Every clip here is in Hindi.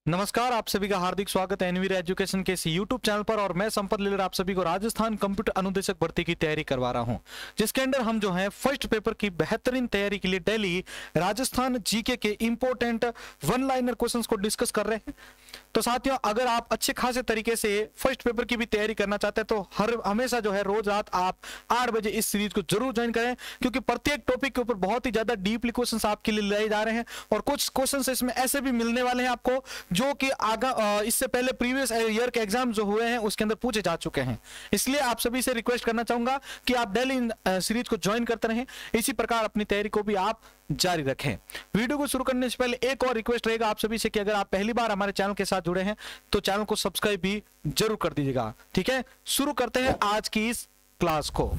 नमस्कार, आप सभी का हार्दिक स्वागत है एनवीर एजुकेशन के इस यूट्यूब चैनल पर। और मैं संपत लीलर आप सभी को राजस्थान कंप्यूटर अनुदेशक भर्ती की तैयारी करवा रहा हूं, जिसके अंदर हम जो है फर्स्ट पेपर की बेहतरीन तैयारी के लिए डेली राजस्थान जीके के इंपोर्टेंट वन लाइनर क्वेश्चंस को डिस्कस कर रहे हैं। तो साथियों, अगर आप अच्छे खासे तरीके से फर्स्ट पेपर की भी तैयारी करना चाहते हैं तो हमेशा जो है रोज रात आप 8 बजे इस सीरीज को जरूर ज्वाइन करें, क्योंकि प्रत्येक टॉपिक के ऊपर बहुत ही ज्यादा डीपली क्वेश्चंस आपके लिए लाए जा रहे हैं। और कुछ क्वेश्चंस इसमें ऐसे भी मिलने वाले हैं आपको जो कि इससे पहले प्रीवियस ईयर के एग्जाम जो हुए हैं उसके अंदर पूछे जा चुके हैं। इसलिए आप सभी से रिक्वेस्ट करना चाहूंगा कि आप डेली इन सीरीज को ज्वाइन करते रहें, इसी प्रकार अपनी तैयारी को भी आप जारी रखें। वीडियो को शुरू करने से पहले एक और रिक्वेस्ट रहेगा आप सभी से कि अगर आप पहली बार हमारे चैनल के साथ जुड़े हैं तो चैनल को सब्सक्राइब भी जरूर कर दीजिएगा। ठीक है, शुरू करते हैं आज की इस क्लास को।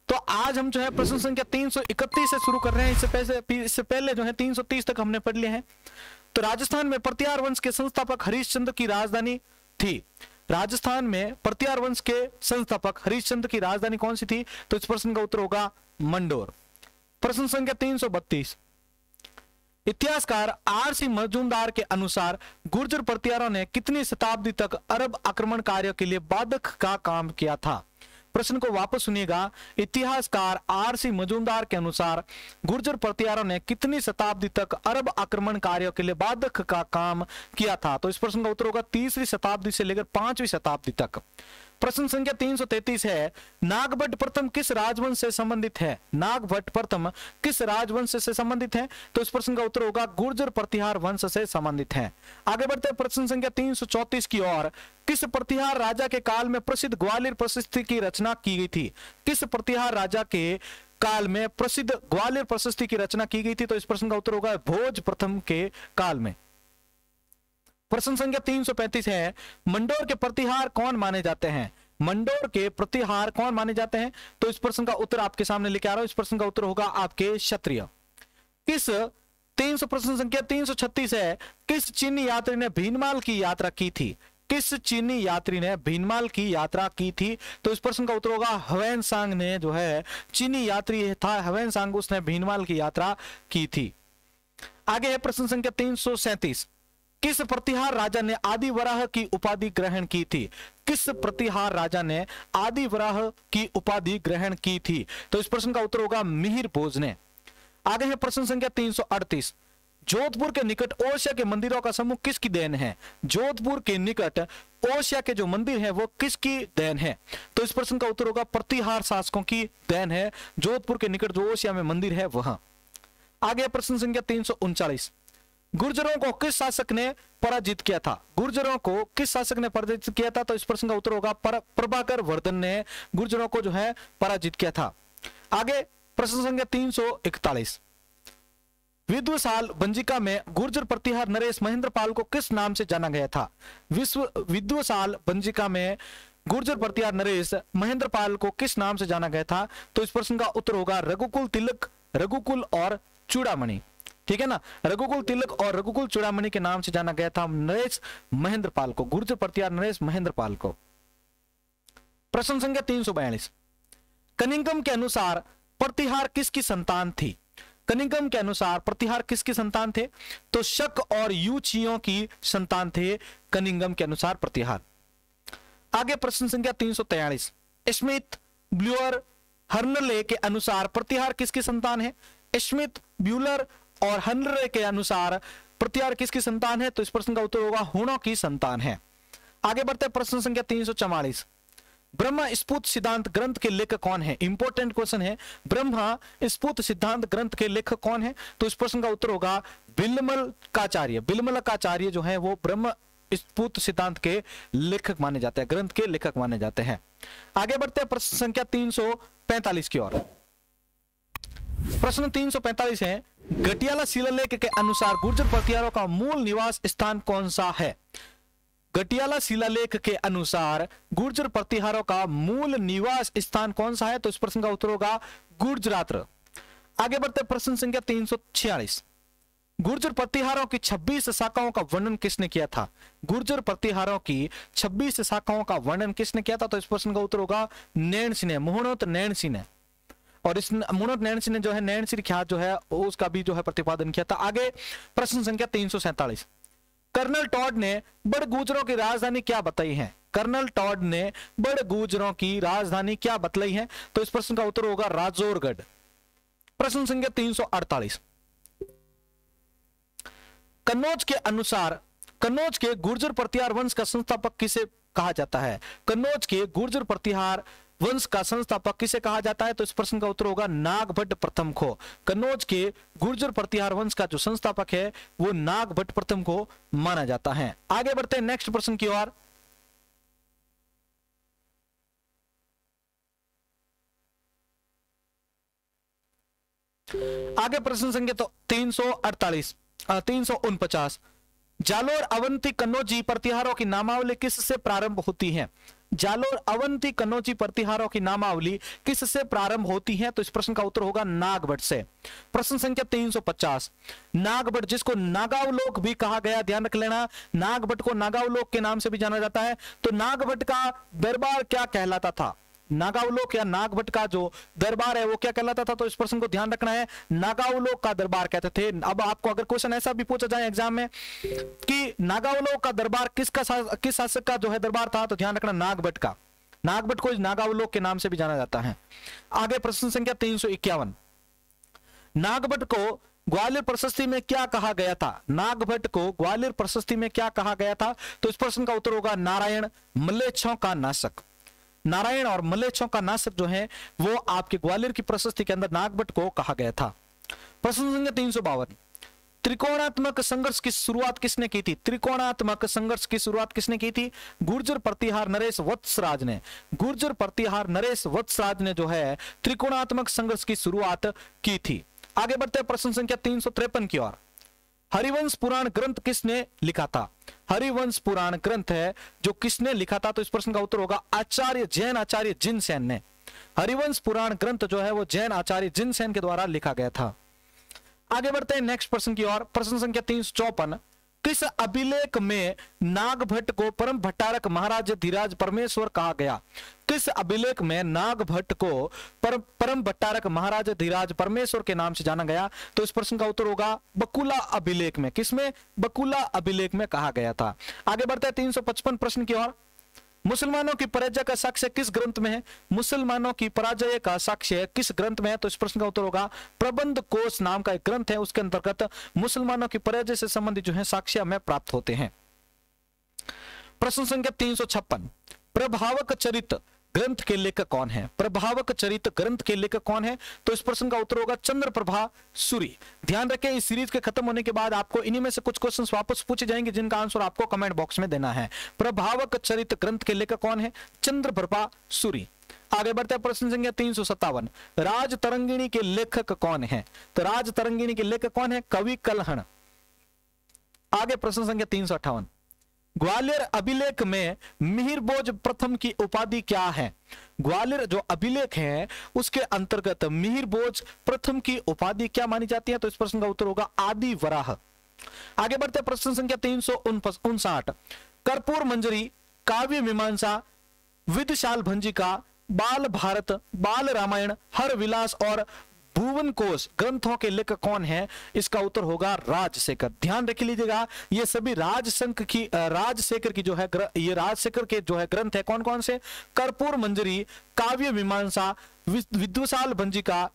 तो आज हम जो है प्रश्न संख्या 331 से शुरू कर रहे हैं। इससे पहले जो है 330 तक हमने पढ़ लिए हैं। तो राजस्थान में प्रतिहार वंश के संस्थापक हरिश्चंद्र की राजधानी थी। राजस्थान में प्रतिहार वंश के संस्थापक हरिश्चंद्र की राजधानी कौन सी थी? तो इस प्रश्न का उत्तर होगा मंडोर। प्रश्न संख्या 332, इतिहासकार आर.सी. मजूमदार के अनुसार गुर्जर प्रतिहारों ने कितनी शताब्दी तक अरब आक्रमण कार्य के लिए बाधक का काम किया था? प्रश्न को वापस सुनिएगा। इतिहासकार आर.सी. मजूमदार के अनुसार गुर्जर प्रतिहारों ने कितनी शताब्दी तक अरब आक्रमण कार्यों के लिए बाधक का काम किया था? तो इस प्रश्न का उत्तर होगा 3वीं शताब्दी से लेकर 5वीं शताब्दी तक। प्रश्न संख्या 333 है, नागभट्ट प्रथम किस राजवंश से संबंधित है? नागभट्ट प्रथम किस राजवंश से संबंधित है? तो इस प्रश्न का उत्तर होगा गुर्जर प्रतिहार वंश से संबंधित है। आगे बढ़ते हैं प्रश्न संख्या 334 की ओर। किस प्रतिहार राजा के काल में प्रसिद्ध ग्वालियर प्रशस्ति की रचना की गई थी? किस प्रतिहार राजा के काल में प्रसिद्ध ग्वालियर प्रशस्ति की रचना की गई थी? तो इस प्रश्न का उत्तर होगा भोज प्रथम के काल में। प्रश्न संख्या 335 है, मंडोर के प्रतिहार कौन माने जाते हैं? मंडोर के प्रतिहार कौन माने जाते हैं? तो इस प्रश्न का उत्तर आपके सामने लेके आ रहा हूं। इस प्रश्न का उत्तर होगा आपके क्षत्रिय। किस प्रश्न संख्या 336 है, किस चीनी यात्री ने भीनमाल की यात्रा की थी? किस चीनी यात्री ने भीनमाल की यात्रा की थी? तो इस प्रश्न का उत्तर होगा ह्वेनसांग ने जो है चीनी यात्री था ह्वेनसांग, उसने भीनमाल की यात्रा की थी। आगे है प्रश्न संख्या 337, किस प्रतिहार राजा ने आदि वराह की उपाधि ग्रहण की थी? किस प्रतिहार राजा ने आदि वराह की उपाधि ग्रहण की थी? तो इस प्रश्न का उत्तर होगा मिहिर भोज ने। आगे है प्रश्न संख्या 338, जोधपुर के निकट ओसिया के मंदिरों का समूह किसकी देन है? जोधपुर के निकट ओसिया के जो मंदिर है वो किसकी देन है? तो इस प्रश्न का उत्तर होगा प्रतिहार शासकों की देन है। जोधपुर के निकट जो ओसिया में मंदिर है वह। आगे प्रश्न संख्या 339, गुर्जरों को किस शासक ने पराजित किया था? गुर्जरों को किस शासक ने पराजित किया था? तो इस प्रश्न का उत्तर होगा प्रभाकर वर्धन ने गुर्जरों को जो है पराजित किया था। आगे प्रश्न संख्या 341, विद्वशाल बंजिका में गुर्जर प्रतिहार नरेश महेंद्रपाल को किस नाम से जाना गया था? विद्वशाल बंजिका में गुर्जर प्रतिहार नरेश महेंद्रपाल को किस नाम से जाना गया था? तो इस प्रश्न का उत्तर होगा रघुकुल तिलक, रघुकुल और चूड़ामणि। ठीक है ना, रघुकुल तिलक और रघुकुल चूड़ामणि के नाम से जाना गया था नरेश महेंद्रपाल को, गुर्जर प्रतिहार नरेश महेंद्रपाल को। प्रश्न संख्या 342, कनिंघम के अनुसार प्रतिहार किसकी संतान थी? कनिंघम के अनुसार प्रतिहार किसकी संतान थे? तो शक और यूचियों की संतान थे कनिंघम के अनुसार प्रतिहार। आगे प्रश्न संख्या 343, स्मिथ, ब्यूअर, हर्नले के अनुसार प्रतिहार किसकी संतान है? स्मिथ, ब्यूलर और हर्नले के अनुसार प्रतिहार किसकी संतान है? तो इस प्रश्न का उत्तर होगा हुणों की संतान है। आगे बढ़ते प्रश्न संख्या 344, ब्रह्म स्फुट सिद्धांत ग्रंथ के लेखक कौन है? इंपॉर्टेंट क्वेश्चन है, ब्रह्म स्फुट सिद्धांत ग्रंथ के लेखक कौन है? तो इस प्रश्न का उत्तर होगा बिलमलकाचार्य। बिलमलकाचार्य जो है वो ब्रह्म स्फुट सिद्धांत के लेखक माने जाते हैं, ग्रंथ के लेखक माने जाते हैं। आगे बढ़ते हैं प्रश्न संख्या 345 की ओर। प्रश्न 345 है, गटियाला शिलालेख के अनुसार गुर्जर प्रतिहारों का मूल निवास स्थान कौन सा है? गटियाला शिलालेख के अनुसार गुर्जर प्रतिहारों का मूल निवास स्थान कौन सा है? तो इस प्रश्न का उत्तर होगा गुर्जरात्र। आगे बढ़ते प्रश्न संख्या 346, गुर्जर प्रतिहारों की 26 शाखाओं का वर्णन किसने किया था? गुर्जर प्रतिहारों की 26 शाखाओं का वर्णन किसने किया था? तो इस प्रश्न का उत्तर होगा नैण सिंह ने, मोहनोत नैण सिंह ने। और इस मोहनोत नैण सिंह ने जो है नैण सिंह ख्यात जो है उसका भी जो है प्रतिपादन किया था। आगे प्रश्न संख्या 347, कर्नल टॉड ने बड़गुजरों की राजधानी क्या बताई है? कर्नल टॉड ने बड़गुजरों की राजधानी क्या बतलाई है? तो इस प्रश्न का उत्तर होगा राजौरगढ़। प्रश्न संख्या 348, कन्नौज के अनुसार कन्नौज के गुर्जर प्रतिहार वंश का संस्थापक किसे कहा जाता है? कन्नौज के गुर्जर प्रतिहार वंश का संस्थापक किसे कहा जाता है? तो इस प्रश्न का उत्तर होगा नागभट्ट प्रथम को। कन्नौज के गुर्जर प्रतिहार वंश का जो संस्थापक है वो नागभट्ट प्रथम को माना जाता है। आगे बढ़ते हैं नेक्स्ट प्रश्न की ओर। आगे प्रश्न संख्या तो 349, जालोर अवंती कन्नौजी प्रतिहारों की नामावली किससे प्रारंभ होती है? जालोर अवंती कन्नौजी प्रतिहारों की नामावली किससे प्रारंभ होती है? तो इस प्रश्न का उत्तर होगा नागभट्ट से। प्रश्न संख्या 350, नागभट्ट जिसको नागावलोक भी कहा गया, ध्यान रख लेना, नागभट्ट को नागावलोक के नाम से भी जाना जाता है। तो नागभट्ट का दरबार क्या कहलाता था? नागावलोक या नागभट्ट का जो दरबार है वो क्या कहलाता था? तो इस प्रश्न को ध्यान रखना है, नागावलोक का दरबार कहते थे। अब आपको अगर क्वेश्चन ऐसा भी पूछा जाए एग्जाम में कि नागावलोक का दरबार किस शासक का जो है दरबार था, तो ध्यान रखना नागभट्ट का। नागभट्ट को नागावलोक के नाम से भी जाना जाता है। आगे प्रश्न संख्या 351, नागभट्ट को ग्वालियर प्रशस्ति में क्या कहा गया था? नागभट्ट को ग्वालियर प्रशस्ति में क्या कहा गया था? तो इस प्रश्न का उत्तर होगा नारायण म्लेच्छों का नाशक। नारायण और म्लेच्छों का नाशक जो है वो आपके ग्वालियर की प्रशस्ति के अंदर नागभट्ट को कहा गया था। प्रश्न संख्या 352, त्रिकोणात्मक संघर्ष की शुरुआत किसने की थी? त्रिकोणात्मक संघर्ष की शुरुआत किसने की थी? गुर्जर प्रतिहार नरेश वत्सराज ने। गुर्जर प्रतिहार नरेश वत्सराज ने जो है त्रिकोणात्मक संघर्ष की शुरुआत की थी। आगे बढ़ते हैं प्रश्न संख्या 353 की ओर। हरिवंश पुराण ग्रंथ किसने लिखा था? हरिवंश पुराण ग्रंथ है जो किसने लिखा था? तो इस प्रश्न का उत्तर होगा आचार्य जैन आचार्य जिनसेन ने। हरिवंश पुराण ग्रंथ जो है वो जैन आचार्य जिनसेन के द्वारा लिखा गया था। आगे बढ़ते हैं नेक्स्ट प्रश्न की ओर। प्रश्न संख्या 354, किस अभिलेख में नागभट्ट को परम भट्टारक महाराज धीराज परमेश्वर कहा गया? किस अभिलेख में नागभट्ट को परम भट्टारक महाराज धीराज परमेश्वर के नाम से जाना गया? तो इस प्रश्न का उत्तर होगा बकुला अभिलेख में। किसमें? बकुला अभिलेख में कहा गया था। आगे बढ़ते हैं 355 प्रश्न की ओर। मुसलमानों की पराजय का साक्ष्य किस ग्रंथ में है? मुसलमानों की पराजय का साक्ष्य किस ग्रंथ में है? तो इस प्रश्न का उत्तर होगा प्रबंध कोश नाम का एक ग्रंथ है, उसके अंतर्गत मुसलमानों की पराजय से संबंधित जो है साक्ष्य हमें प्राप्त होते हैं। प्रश्न संख्या 356, प्रभावक चरित ग्रंथ के लेखक कौन है? प्रभावक चरित ग्रंथ के लेखक कौन है? तो इस प्रश्न का उत्तर होगा चंद्रप्रभा सूरी। ध्यान रखें, इस सीरीज के खत्म होने के बाद आपको इन्हीं में से कुछ क्वेश्चंस वापस पूछे जाएंगे जिनका आंसर आपको कमेंट बॉक्स में देना है। प्रभावक चरित ग्रंथ के लेखक कौन है? चंद्रप्रभा सूरी। आगे बढ़ते हैं प्रश्न संख्या 357, राज तरंगिणी के लेखक कौन है? तो राज तरंगिणी के लेखक कौन है? कवि कलहण। आगे प्रश्न संख्या 358, ग्वालियर अभिलेख में मिहिरभोज प्रथम की उपाधि क्या है? ग्वालियर जो अभिलेख है उसके अंतर्गत मिहिरभोज प्रथम की उपाधि क्या मानी जाती है? तो इस प्रश्न का उत्तर होगा आदि वराह। आगे बढ़ते प्रश्न संख्या 359, कर्पूर मंजरी, काव्य मीमांसा, विदशाल भंजिका, बाल भारत, बाल रामायण, हर विलास और भुवन कोश ग्रंथों के लेखक कौन है? इसका उत्तर होगा राजशेखर। ध्यान रख लीजिएगा, ये सभी राजशेखर की जो है ये राजशेखर के जो है ग्रंथ है। कौन कौन से? कर्पूर मंजरी, काव्य मीमांसा, विद्वशाल भंजिका,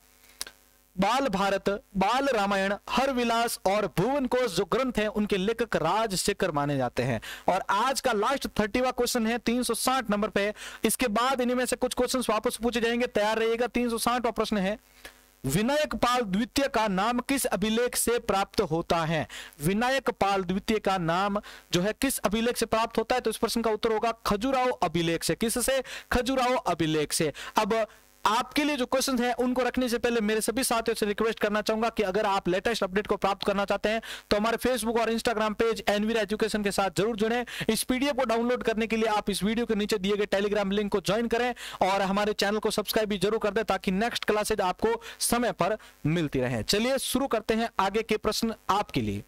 बाल भारत, बाल रामायण, हर विलास और भुवन कोश जो ग्रंथ हैं उनके लेखक राजशेखर माने जाते हैं। और आज का लास्ट 30वां क्वेश्चन है 360 नंबर पे। इसके बाद इन्हीं में से कुछ क्वेश्चंस वापस पूछे जाएंगे, तैयार रहिएगा। 360वां प्रश्न है, विनायक पाल द्वितीय का नाम किस अभिलेख से प्राप्त होता है? विनायक पाल द्वितीय का नाम जो है किस अभिलेख से प्राप्त होता है? तो इस प्रश्न का उत्तर होगा खजुराहो अभिलेख से। किससे? खजुराहो अभिलेख से। अब आपके लिए जो क्वेश्चन है उनको रखने से पहले मेरे सभी साथियों से रिक्वेस्ट करना चाहूंगा कि अगर आप लेटेस्ट अपडेट को प्राप्त करना चाहते हैं तो हमारे फेसबुक और इंस्टाग्राम पेज एनवीर एजुकेशन के साथ जरूर जुड़ें। इस पीडीएफ को डाउनलोड करने के लिए आप इस वीडियो के नीचे दिए गए टेलीग्राम लिंक को ज्वाइन करें और हमारे चैनल को सब्सक्राइब भी जरूर कर दें ताकि नेक्स्ट क्लासेज आपको समय पर मिलती रहे। चलिए शुरू करते हैं आगे के प्रश्न आपके लिए।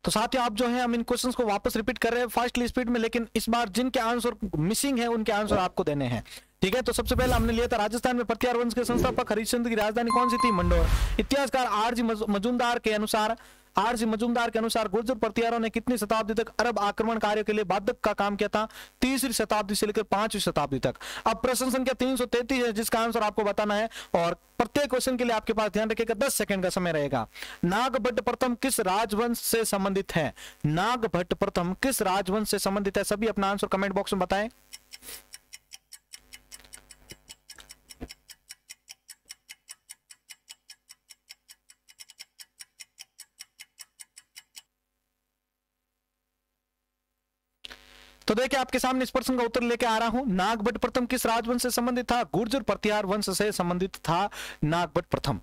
तो साथियों, आप जो है हम इन क्वेश्चंस को वापस रिपीट कर रहे हैं फास्टली स्पीड में, लेकिन इस बार जिनके आंसर मिसिंग है उनके आंसर आपको देने हैं। ठीक है, तो सबसे पहले हमने लिया था राजस्थान में प्रतिहार वंश के संस्थापक हरिश्चंद्र की राजधानी कौन सी थी? मंडोर। इतिहासकार आरजी मजूमदार के अनुसार आर सी मजूमदार के अनुसार गुर्जर प्रतिहारों ने कितनी शताब्दी तक अरब आक्रमणकारियों के लिए बाधक का काम किया था? तीसरी शताब्दी से लेकर 5वीं शताब्दी तक। अब प्रश्न संख्या 333 है जिसका आंसर आपको बताना है और प्रत्येक क्वेश्चन के लिए आपके पास ध्यान रखिएगा 10 सेकंड का समय रहेगा। नागभट्ट प्रथम किस राजवंश से संबंधित है? नागभट्ट प्रथम किस राजवंश से संबंधित है? सभी अपना आंसर कमेंट बॉक्स में बताएं। तो देखिए आपके सामने इस प्रश्न का उत्तर लेके आ रहा हूं। नागभट्ट प्रथम किस राजवंश से संबंधित था? गुर्जर प्रतिहार वंश से संबंधित था नागभट्ट प्रथम।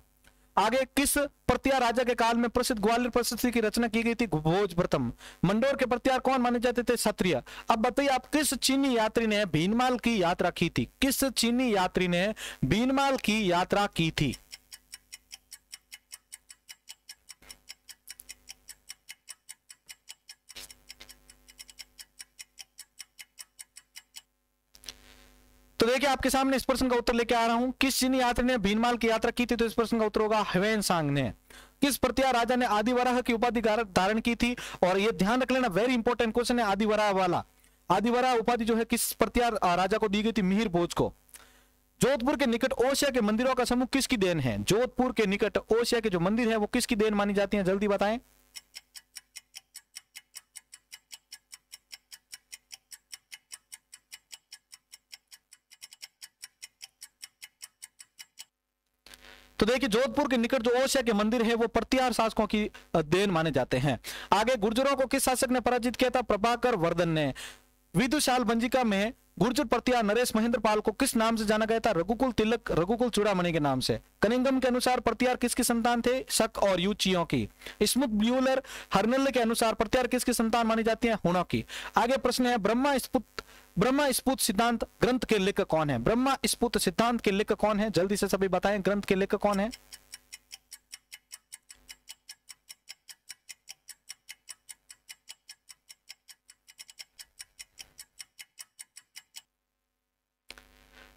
आगे किस प्रतिहार राजा के काल में प्रसिद्ध ग्वालियर प्रशस्ति की रचना की गई थी? भोज प्रथम। मंडोर के प्रतिहार कौन माने जाते थे? क्षत्रिय। अब बताइए आप किस चीनी यात्री ने भीनमाल की यात्रा की थी? किस चीनी यात्री ने भीनमाल की यात्रा की थी? तो देखिए आपके सामने इस प्रश्न का उत्तर लेके आ रहा हूं। किस चीनी यात्री ने भीनमाल की यात्रा की थी? तो इस प्रश्न का उत्तर होगा ह्वेनसांग ने। किस प्रतिहार राजा ने आदिवराह की उपाधि धारण की थी? और यह ध्यान रख लेना, वेरी इंपॉर्टेंट क्वेश्चन है आदिवराह वाला। आदिवराह उपाधि जो है किस प्रतिहार राजा को दी गई थी? मिहिर भोज को। जोधपुर के निकट ओसिया के मंदिरों का समूह किसकी देन है? जोधपुर के निकट ओसिया के जो मंदिर है वो किसकी देन मानी जाती है? जल्दी बताएं। तो देखिए जोधपुर के निकट जो ओसिया के मंदिर है वो प्रतिहार शासकों की देन माने जाते हैं। आगे गुर्जरों को किस शासक ने पराजित किया था? प्रभाकर वर्धन ने। विदुशाल भंजिका में गुर्जर प्रतिहार नरेश महेंद्र पाल को किस नाम से जाना गया था? रघुकुल तिलक, रघुकुल चूड़ामणि के नाम से। कनिंगम के अनुसार प्रतिहार किसकी संतान थे? शक और यूचियों की। स्मिथ ब्यूलर हर्नल के अनुसार प्रतिहार किसकी संतान मानी जाती है? हुणों की। आगे प्रश्न है ब्रह्मा स्फुट सिद्धांत ग्रंथ के लेखक कौन है? ब्रह्मा स्फुट सिद्धांत के लेखक कौन है? जल्दी से सभी बताएं, ग्रंथ के लेखक कौन है?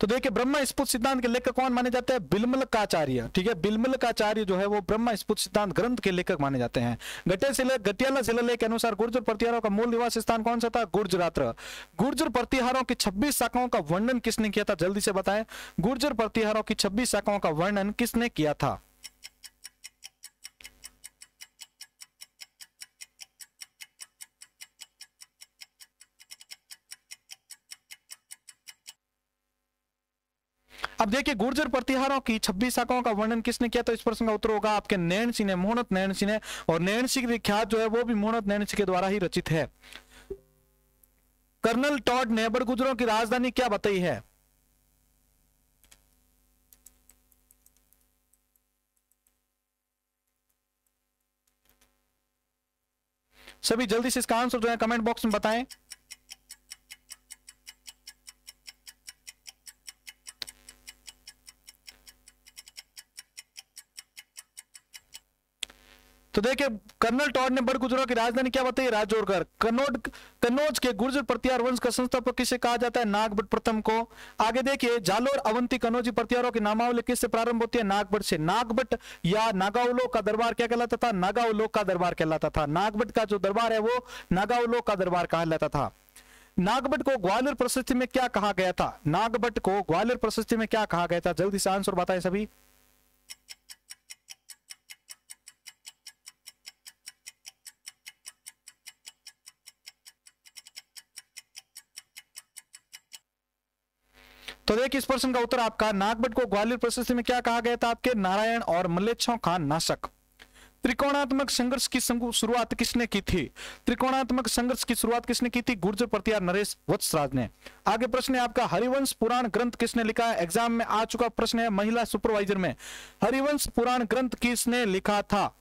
तो देखिए ब्रह्मा स्फुट सिद्धांत के लेखक कौन माने जाते हैं? बिलमलकाचार्य। ठीक है, बिलमलकाचार्य जो है वो ब्रह्मा स्फुट सिद्धांत ग्रंथ के लेखक माने जाते हैं। गटियाला शिलालेख के अनुसार गुर्जर प्रतिहारों का मूल निवास स्थान कौन सा था? गुर्जरात्र। गुर्जर प्रतिहारों की 26 शाखाओं का वर्णन किसने किया था? जल्दी से बताएं। गुर्जर प्रतिहारों की 26 शाखाओं का वर्णन किसने किया था? अब देखिए गुर्जर प्रतिहारों की 26 शाखाओं का वर्णन किसने किया? तो इस प्रश्न का उत्तर होगा आपके नैन सिंह ने, मोहनत नैन सिंह ने। और नैन सिंह की विख्यात जो है वो भी मोहनत नैन सिंह के द्वारा ही रचित है। कर्नल टॉड ने बड़गुजरों की राजधानी क्या बताई है? सभी जल्दी से इसका आंसर जो है कमेंट बॉक्स में बताएं। तो देखिए कर्नल टॉड ने बड़गुजरों की राजधानी क्या बताई? राजौरगढ़। कन्नौज के गुर्जर प्रतिहार वंश का संस्थापक किसे कहा जाता है? नागभट्ट प्रथम को। आगे देखिए जालोर अवंती कन्नौजी प्रतिहारों की नामावली किससे प्रारंभ होती है? नागभट्ट से। नागभट्ट या नागाउलोक का दरबार क्या कहलाता था? नागाउलोक का दरबार कहलाता था। नागभट्ट का जो दरबार है वो नागाउलोक का दरबार कहलाता था। नागभट्ट को ग्वालियर प्रशस्ति में क्या कहा गया था? नागभट्ट को ग्वालियर प्रशस्ति में क्या कहा गया था? जल्दी से आंसर बताएं सभी। तो देखिए इस प्रश्न का उत्तर आपका नागभट्ट को ग्वालियर प्रशस्ति में क्या कहा गया था? आपके नारायण और मल्लेच्छों खान नाशक। त्रिकोणात्मक संघर्ष की शुरुआत किसने की थी? त्रिकोणात्मक संघर्ष की शुरुआत किसने की थी? गुर्जर प्रतिहार नरेश वत्सराज ने। आगे प्रश्न है आपका हरिवंश पुराण ग्रंथ किसने लिखा है? एग्जाम में आ चुका प्रश्न है महिला सुपरवाइजर में। हरिवंश पुराण ग्रंथ किसने लिखा था?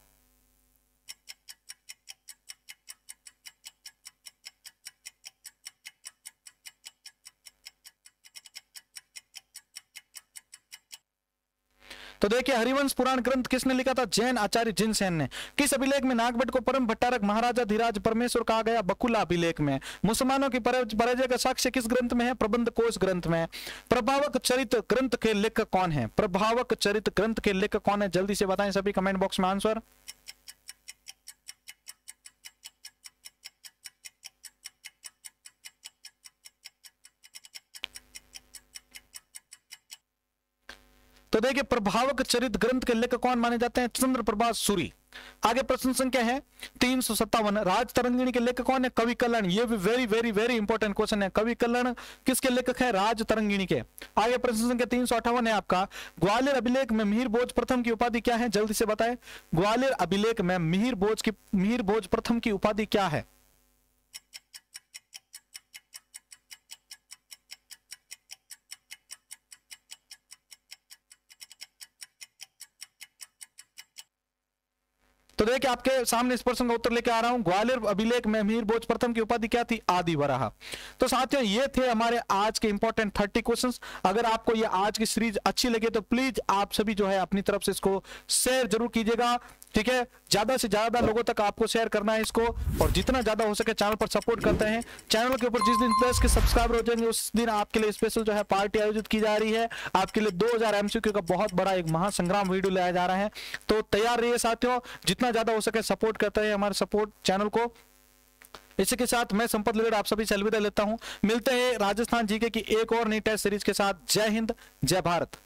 तो देखिए हरिवंश पुराण ग्रंथ किसने लिखा था? जैन आचार्य जिनसेन ने। किस अभिलेख में नागभट्ट को परम भट्टारक महाराजा धीराज परमेश्वर कहा गया? बकुला अभिलेख में। मुसलमानों की पराजय का साक्ष्य किस ग्रंथ में है? प्रबंध कोश ग्रंथ में। प्रभावक चरित ग्रंथ के लेखक कौन है? प्रभावक चरित ग्रंथ के लेखक कौन है? जल्दी से बताएं सभी कमेंट बॉक्स में आंसर। तो देखिए प्रभावक चरित ग्रंथ के लेखक कौन माने जाते हैं? चंद्र प्रभा सूरी। आगे प्रश्न संख्या है 357, राज तरंगिणी के लेखक कौन है? कवि कल्याण। ये भी very very very important question है। कवि कल्याण किसके लेखक है? राज तरंगिणी के। आगे प्रश्न संख्या 358 है आपका, ग्वालियर अभिलेख में मिहिर भोज प्रथम की उपाधि क्या है? जल्दी से बताएं, ग्वालियर अभिलेख में मिहिर भोज प्रथम की उपाधि क्या है? तो देखिए आपके सामने इस प्रश्न का उत्तर लेके आ रहा हूं। ग्वालियर अभिलेख में मिहिर भोज प्रथम की उपाधि क्या थी? आदि वराह। तो साथियों ये थे हमारे आज के इंपॉर्टेंट 30 क्वेश्चंस। अगर आपको ये आज की सीरीज अच्छी लगे तो प्लीज आप सभी जो है अपनी तरफ से इसको शेयर जरूर कीजिएगा, ठीक है? ज्यादा से ज्यादा लोगों तक आपको शेयर करना है इसको, और जितना ज्यादा हो सके चैनल पर सपोर्ट करते हैं। चैनल के ऊपर जिस दिन 10 के सब्सक्राइबर हो जाएंगे उस दिन आपके लिए स्पेशल जो है पार्टी आयोजित की जा रही है। आपके लिए 2000 MCQ का बहुत बड़ा एक महासंग्राम वीडियो लाया जा रहा है, तो तैयार रहिए साथियों। जितना ज्यादा हो सके सपोर्ट करते हैं हमारे सपोर्ट चैनल को। इसी के साथ मैं संपत लिलेड़ आप सभी से अलविदा लेता हूं। मिलते हैं राजस्थान जीके की एक और नई टेस्ट सीरीज के साथ। जय हिंद, जय भारत।